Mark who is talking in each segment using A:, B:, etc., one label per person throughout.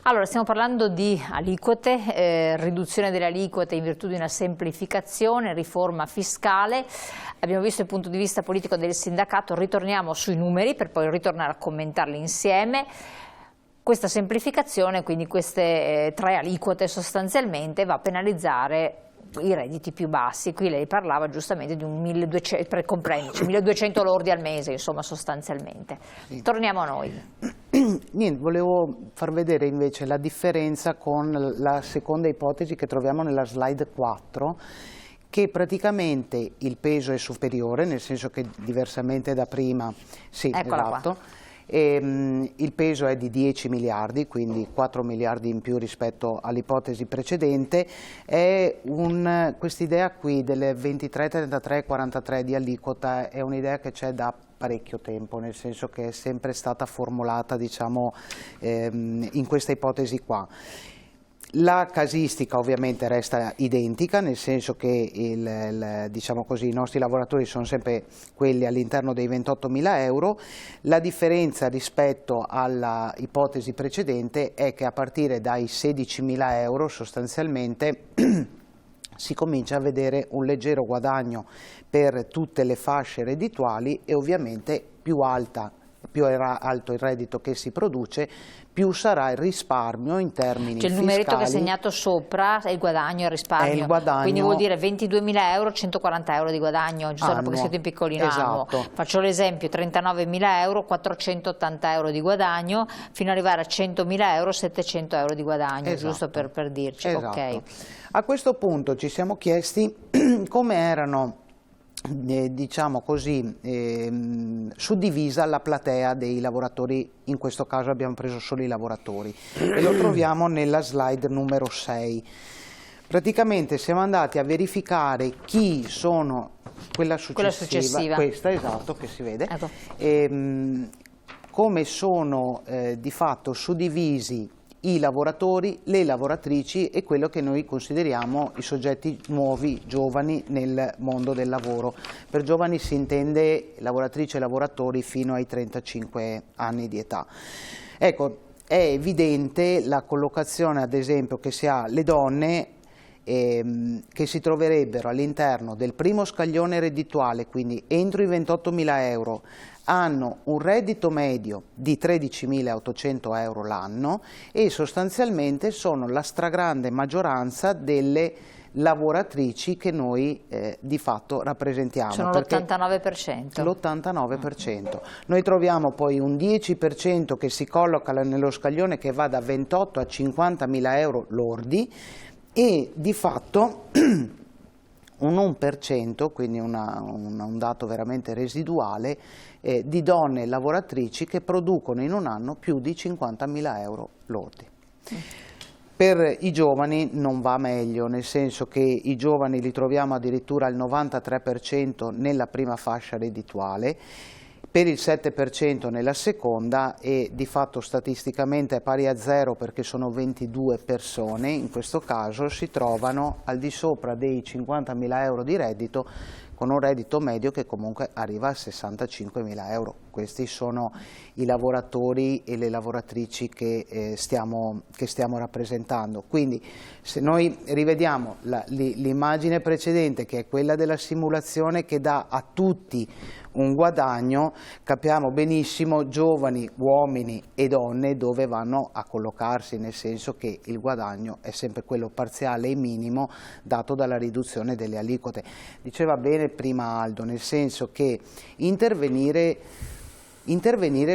A: Allora, stiamo parlando di aliquote, riduzione delle aliquote in virtù di una semplificazione, riforma fiscale. Abbiamo visto il punto di vista politico del sindacato, ritorniamo sui numeri per poi ritornare a commentarli insieme. Questa semplificazione, quindi queste tre aliquote sostanzialmente, va a penalizzare i redditi più bassi. Qui lei parlava giustamente di un 1200, per comprenderci, 1200 lordi al mese, insomma, sostanzialmente. Sì. Torniamo a noi.
B: Niente, volevo far vedere invece la differenza con la seconda ipotesi che troviamo nella slide 4, che praticamente il peso è superiore, nel senso che diversamente da prima, sì,
A: eccola
B: esatto.
A: Qua.
B: Il peso è di 10 miliardi, quindi 4 miliardi in più rispetto all'ipotesi precedente. È quest'idea qui delle 23, 33, 43 di aliquota è un'idea che c'è da parecchio tempo, nel senso che è sempre stata formulata, diciamo, in questa ipotesi qua. La casistica ovviamente resta identica, nel senso che diciamo così, i nostri lavoratori sono sempre quelli all'interno dei 28.000 euro. La differenza rispetto alla ipotesi precedente è che a partire dai 16.000 euro sostanzialmente si comincia a vedere un leggero guadagno per tutte le fasce reddituali e ovviamente più era alto il reddito che si produce, più sarà il risparmio in termini fiscali.
A: Il numeretto che è segnato sopra è il guadagno e il risparmio.
B: È il guadagno.
A: Quindi vuol dire 22.000 euro, 140 euro di guadagno, giusto perché siete in piccolino annuo. Faccio l'esempio, 39.000 euro, 480 euro di guadagno, fino ad arrivare a 100.000 euro, 700 euro di guadagno, giusto per dirci. Okay.
B: A questo punto ci siamo chiesti come erano, diciamo così, suddivisa la platea dei lavoratori. In questo caso abbiamo preso solo i lavoratori e lo troviamo nella slide numero 6. Praticamente siamo andati a verificare chi sono quella successiva. Questa, esatto, che si vede, ecco. Come sono di fatto suddivisi i lavoratori, le lavoratrici e quello che noi consideriamo i soggetti nuovi, giovani nel mondo del lavoro. Per giovani si intende lavoratrici e lavoratori fino ai 35 anni di età. Ecco, è evidente la collocazione, ad esempio, che si ha le donne che si troverebbero all'interno del primo scaglione reddituale, quindi entro i 28.000 euro, hanno un reddito medio di 13.800 euro l'anno e sostanzialmente sono la stragrande maggioranza delle lavoratrici che noi di fatto rappresentiamo.
A: Sono l'89%.
B: L'89%. Noi troviamo poi un 10% che si colloca nello scaglione che va da 28 a 50.000 euro lordi e di fatto un 1%, quindi un dato veramente residuale, di donne lavoratrici che producono in un anno più di 50.000 euro lordi. Per i giovani non va meglio, nel senso che i giovani li troviamo addirittura al 93% nella prima fascia reddituale, per il 7% nella seconda e di fatto statisticamente è pari a 0 perché sono 22 persone, in questo caso si trovano al di sopra dei 50.000 euro di reddito con un reddito medio che comunque arriva a 65.000 euro. Questi sono i lavoratori e le lavoratrici che stiamo rappresentando. Quindi se noi rivediamo l'immagine precedente, che è quella della simulazione che dà a tutti un guadagno, capiamo benissimo giovani, uomini e donne dove vanno a collocarsi, nel senso che il guadagno è sempre quello parziale e minimo dato dalla riduzione delle aliquote. Diceva bene prima Aldo, nel senso che intervenire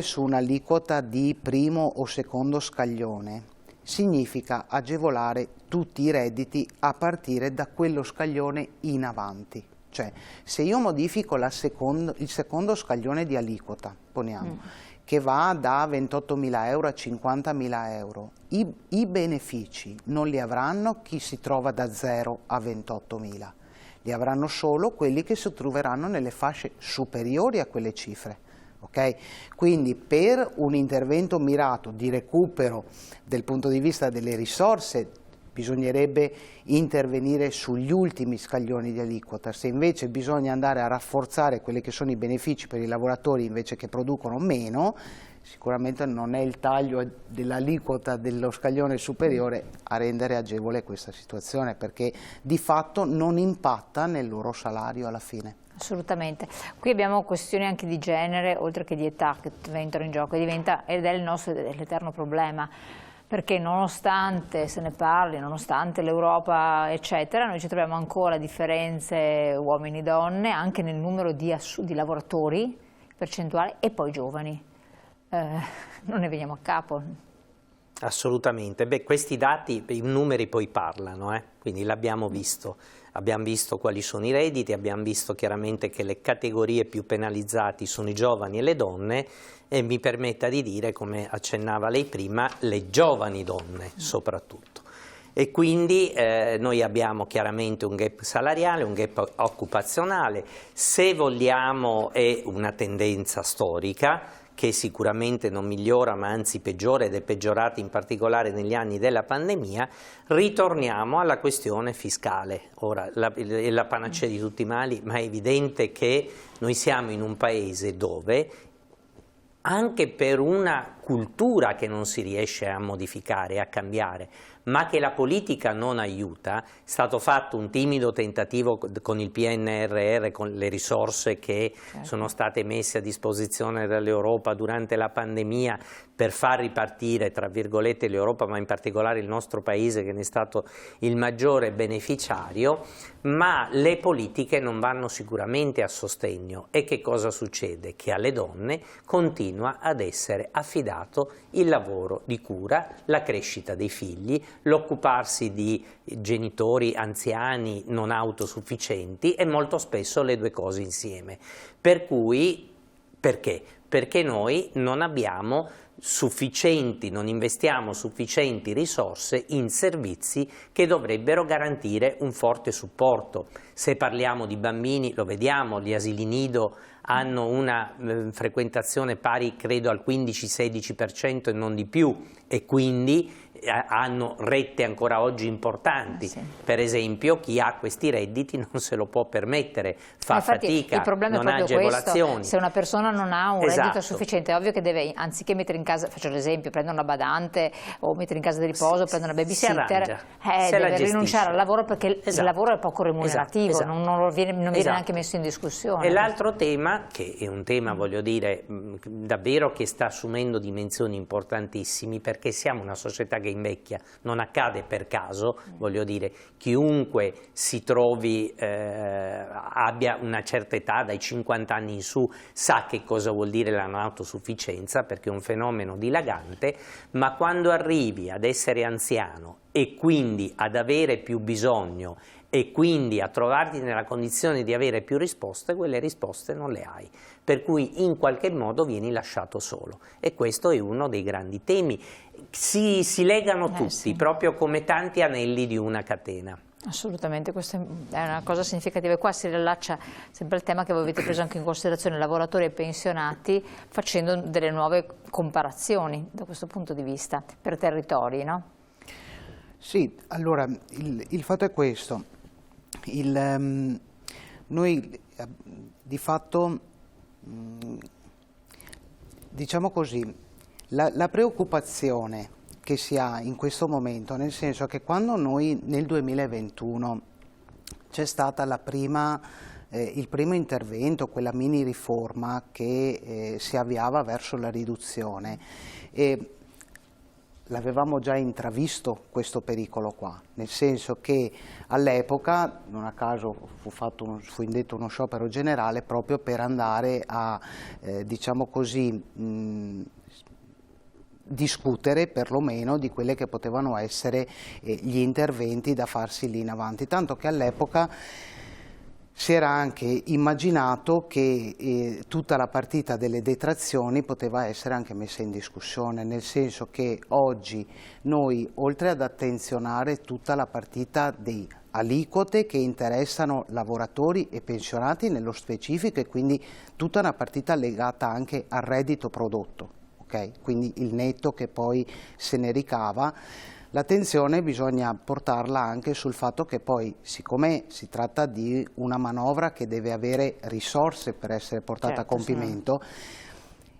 B: su un'aliquota di primo o secondo scaglione significa agevolare tutti i redditi a partire da quello scaglione in avanti. Cioè, se io modifico il secondo scaglione di aliquota, poniamo, che va da 28.000 euro a 50.000 euro, i benefici non li avranno chi si trova da 0 a 28.000, li avranno solo quelli che si troveranno nelle fasce superiori a quelle cifre. Okay? Quindi per un intervento mirato di recupero dal punto di vista delle risorse bisognerebbe intervenire sugli ultimi scaglioni di aliquota. Se invece bisogna andare a rafforzare quelli che sono i benefici per i lavoratori invece che producono meno, sicuramente non è il taglio dell'aliquota dello scaglione superiore a rendere agevole questa situazione, perché di fatto non impatta nel loro salario alla fine.
A: Assolutamente. Qui abbiamo questioni anche di genere, oltre che di età, che entrano in gioco, ed è il nostro l'eterno problema, perché nonostante se ne parli, nonostante l'Europa eccetera, noi ci troviamo ancora differenze uomini-donne, anche nel numero di lavoratori percentuale, e poi giovani. Non ne veniamo a capo.
C: Assolutamente. Beh, questi dati, i numeri poi parlano, quindi l'abbiamo visto. Abbiamo visto quali sono i redditi, abbiamo visto chiaramente che le categorie più penalizzate sono i giovani e le donne, e mi permetta di dire, come accennava lei prima, le giovani donne soprattutto. E quindi noi abbiamo chiaramente un gap salariale, un gap occupazionale, se vogliamo è una tendenza storica, che sicuramente non migliora ma anzi peggiora, ed è peggiorata in particolare negli anni della pandemia. Ritorniamo alla questione fiscale. Ora, è la panacea di tutti i mali, ma è evidente che noi siamo in un paese dove, anche per una cultura che non si riesce a modificare, a cambiare, ma che la politica non aiuta, è stato fatto un timido tentativo con il PNRR, con le risorse che sono state messe a disposizione dall'Europa durante la pandemia per far ripartire, tra virgolette, l'Europa, ma in particolare il nostro paese, che ne è stato il maggiore beneficiario, ma le politiche non vanno sicuramente a sostegno. E che cosa succede? Che alle donne continua ad essere affidato il lavoro di cura, la crescita dei figli, l'occuparsi di genitori anziani non autosufficienti, e molto spesso le due cose insieme. Per cui, perché? Perché noi non abbiamo sufficienti, non investiamo sufficienti risorse in servizi che dovrebbero garantire un forte supporto. Se parliamo di bambini, lo vediamo, gli asili nido hanno una frequentazione pari credo al 15-16% e non di più, e quindi hanno rette ancora oggi importanti. Per esempio, chi ha questi redditi non se lo può permettere, fa fatica, non ha agevolazioni.
A: Questo. Se una persona non ha un reddito sufficiente, è ovvio che deve, anziché mettere in casa, faccio l'esempio, prendere una badante o mettere in casa di riposo, prendere una babysitter, deve rinunciare al lavoro, perché il lavoro è poco remunerativo, non viene neanche messo in discussione.
C: E l'altro tema, che è un tema, voglio dire, davvero che sta assumendo dimensioni importantissime, perché siamo una società che invecchia, non accade per caso, voglio dire, chiunque si trovi, abbia una certa età, dai 50 anni in su, sa che cosa vuol dire la non autosufficienza, perché è un fenomeno dilagante, ma quando arrivi ad essere anziano e quindi ad avere più bisogno e quindi a trovarti nella condizione di avere più risposte, quelle risposte non le hai, per cui in qualche modo vieni lasciato solo, e questo è uno dei grandi temi. Si legano tutti, proprio come tanti anelli di una catena.
A: Assolutamente, questa è una cosa significativa, e qua si riallaccia sempre al tema che voi avete preso anche in considerazione, lavoratori e pensionati, facendo delle nuove comparazioni da questo punto di vista per territori, no?
B: Sì, allora il fatto è questo, noi di fatto, diciamo così, la preoccupazione che si ha in questo momento, nel senso che quando noi nel 2021 c'è stata il primo intervento, quella mini riforma che si avviava verso la riduzione, l'avevamo già intravisto questo pericolo qua, nel senso che all'epoca, non a caso fu indetto uno sciopero generale proprio per andare a, diciamo così, discutere perlomeno di quelle che potevano essere gli interventi da farsi lì in avanti, tanto che all'epoca si era anche immaginato che tutta la partita delle detrazioni poteva essere anche messa in discussione, nel senso che oggi noi, oltre ad attenzionare tutta la partita dei aliquote che interessano lavoratori e pensionati nello specifico, e quindi tutta una partita legata anche al reddito prodotto, quindi il netto che poi se ne ricava, l'attenzione bisogna portarla anche sul fatto che poi, siccome si tratta di una manovra che deve avere risorse per essere portata a compimento,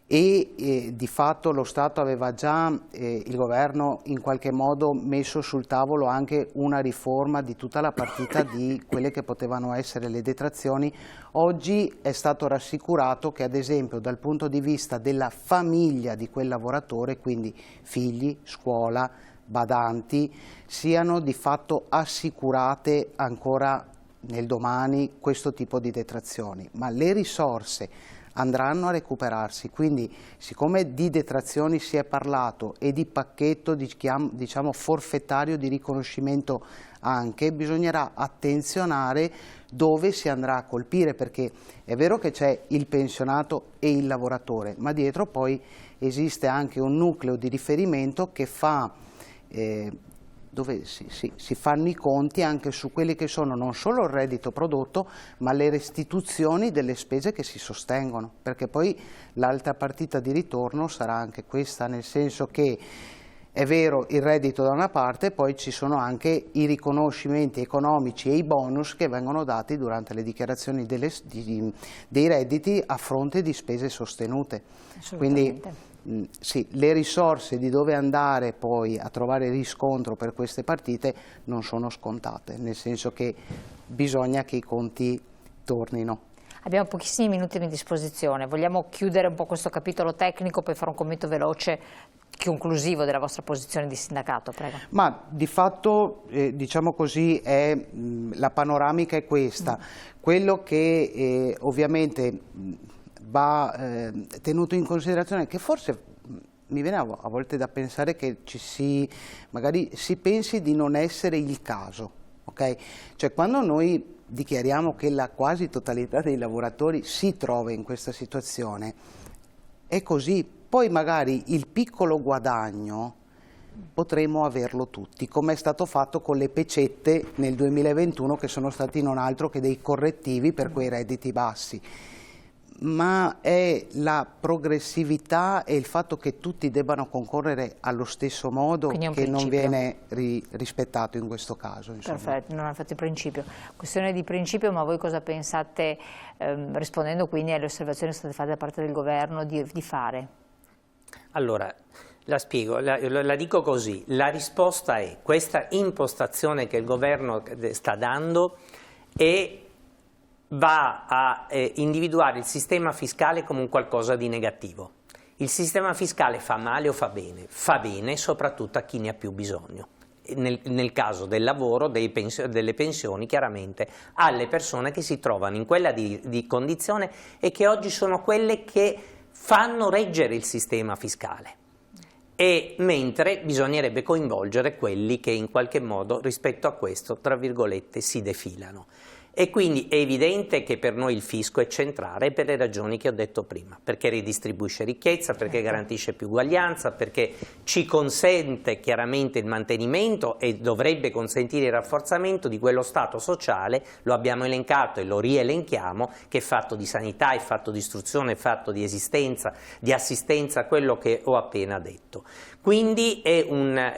B: e di fatto lo Stato aveva già, il governo in qualche modo messo sul tavolo anche una riforma di tutta la partita di quelle che potevano essere le detrazioni. Oggi è stato rassicurato che ad esempio dal punto di vista della famiglia di quel lavoratore, quindi figli, scuola, badanti, siano di fatto assicurate ancora nel domani questo tipo di detrazioni, ma le risorse andranno a recuperarsi, quindi siccome di detrazioni si è parlato e di pacchetto diciamo forfettario di riconoscimento anche, bisognerà attenzionare dove si andrà a colpire, perché è vero che c'è il pensionato e il lavoratore, ma dietro poi esiste anche un nucleo di riferimento che fa dove si fanno i conti anche su quelli che sono non solo il reddito prodotto, ma le restituzioni delle spese che si sostengono, perché poi l'altra partita di ritorno sarà anche questa, nel senso che è vero il reddito da una parte, poi ci sono anche i riconoscimenti economici e i bonus che vengono dati durante le dichiarazioni dei redditi a fronte di spese sostenute. Quindi sì, le risorse di dove andare poi a trovare riscontro per queste partite non sono scontate, nel senso che bisogna che i conti tornino.
A: Abbiamo pochissimi minuti a disposizione, vogliamo chiudere un po' questo capitolo tecnico, poi fare un commento veloce conclusivo della vostra posizione di sindacato, prego.
B: Ma di fatto, diciamo così, la panoramica è questa. Quello che ovviamente va tenuto in considerazione, che forse mi viene a volte da pensare che magari si pensi di non essere il caso, ok? Cioè quando noi dichiariamo che la quasi totalità dei lavoratori si trova in questa situazione, è così, poi magari il piccolo guadagno potremo averlo tutti, come è stato fatto con le pecette nel 2021, che sono stati non altro che dei correttivi per quei redditi bassi. Ma è la progressività e il fatto che tutti debbano concorrere allo stesso modo che non viene rispettato in questo caso. Insomma.
A: Perfetto, non ha fatto il principio. Questione di principio, ma voi cosa pensate, rispondendo quindi alle osservazioni che sono state fatte da parte del governo, di fare?
C: Allora, la spiego, la dico così, la risposta è questa impostazione che il governo sta dando e va a individuare il sistema fiscale come un qualcosa di negativo. Il sistema fiscale fa male o fa bene? Fa bene soprattutto a chi ne ha più bisogno. Nel caso del lavoro, delle pensioni, chiaramente alle persone che si trovano in quella di condizione e che oggi sono quelle che fanno reggere il sistema fiscale. E mentre bisognerebbe coinvolgere quelli che in qualche modo rispetto a questo, tra virgolette, si defilano. E quindi è evidente che per noi il fisco è centrale per le ragioni che ho detto prima, perché ridistribuisce ricchezza, perché garantisce più uguaglianza, perché ci consente chiaramente il mantenimento e dovrebbe consentire il rafforzamento di quello Stato sociale, lo abbiamo elencato e lo rielenchiamo, che è fatto di sanità, è fatto di istruzione, è fatto di esistenza, di assistenza, quello che ho appena detto. Quindi è un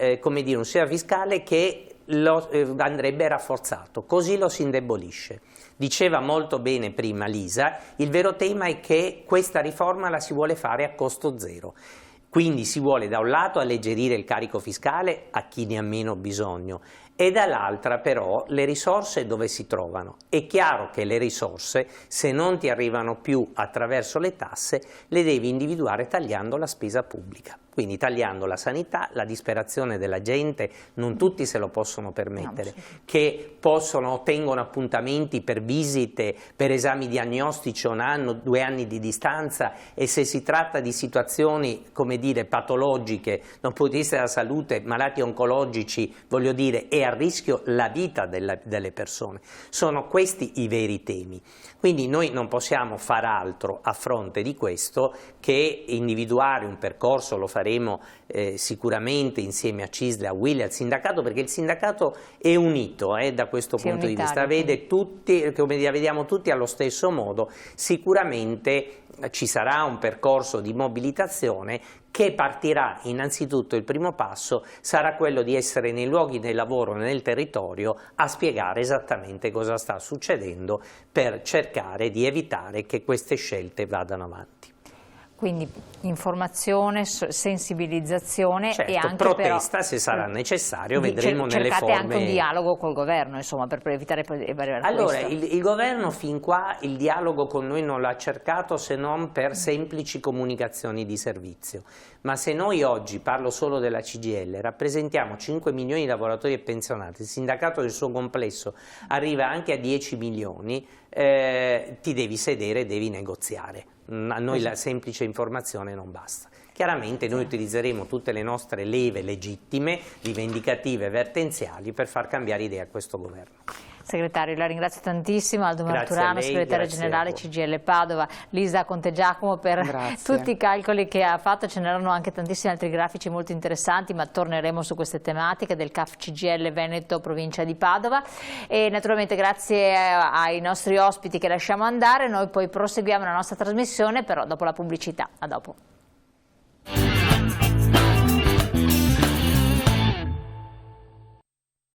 C: sistema fiscale che andrebbe rafforzato, così lo si indebolisce. Diceva molto bene prima Lisa, il vero tema è che questa riforma la si vuole fare a costo zero. Quindi si vuole da un lato alleggerire il carico fiscale a chi ne ha meno bisogno e dall'altra però le risorse dove si trovano. È chiaro che le risorse, se non ti arrivano più attraverso le tasse, le devi individuare tagliando la spesa pubblica. Quindi tagliando la sanità, la disperazione della gente, non tutti se lo possono permettere, che ottengono appuntamenti per visite, per esami diagnostici a 1 anno, 2 anni di distanza e se si tratta di situazioni, come dire, patologiche, dal punto di vista della salute, malati oncologici, voglio dire, è a rischio la vita delle persone. Sono questi i veri temi. Quindi noi non possiamo far altro a fronte di questo che individuare un percorso, lo faremo sicuramente insieme a CISL, a UIL e al sindacato, perché il sindacato è unito da questo punto di vista, vede tutti, come vediamo tutti allo stesso modo. Sicuramente ci sarà un percorso di mobilitazione che partirà innanzitutto, il primo passo sarà quello di essere nei luoghi del lavoro, nel territorio, a spiegare esattamente cosa sta succedendo per cercare di evitare che queste scelte vadano avanti.
A: Quindi informazione, sensibilizzazione
C: certo,
A: e anche
C: protesta se sarà necessario, vedremo nelle forme.
A: Cercate anche un dialogo col governo, insomma, per evitare poi
C: allora, il governo fin qua il dialogo con noi non l'ha cercato se non per semplici comunicazioni di servizio, ma se noi oggi, parlo solo della CGIL, rappresentiamo 5 milioni di lavoratori e pensionati, il sindacato nel suo complesso arriva anche a 10 milioni, ti devi sedere e devi negoziare. A noi la semplice informazione non basta. Chiaramente noi utilizzeremo tutte le nostre leve legittime, rivendicative, vertenziali per far cambiare idea a questo governo.
A: Segretario, la ringrazio tantissimo, Aldo Marturano,
C: lei,
A: segretario generale CGIL Padova, Lisa Contegiacomo per tutti i calcoli che ha fatto. Ce n'erano anche tantissimi altri grafici molto interessanti, ma torneremo su queste tematiche del CAF CGIL Veneto, provincia di Padova. E naturalmente grazie ai nostri ospiti che lasciamo andare, noi poi proseguiamo la nostra trasmissione, però dopo la pubblicità. A dopo.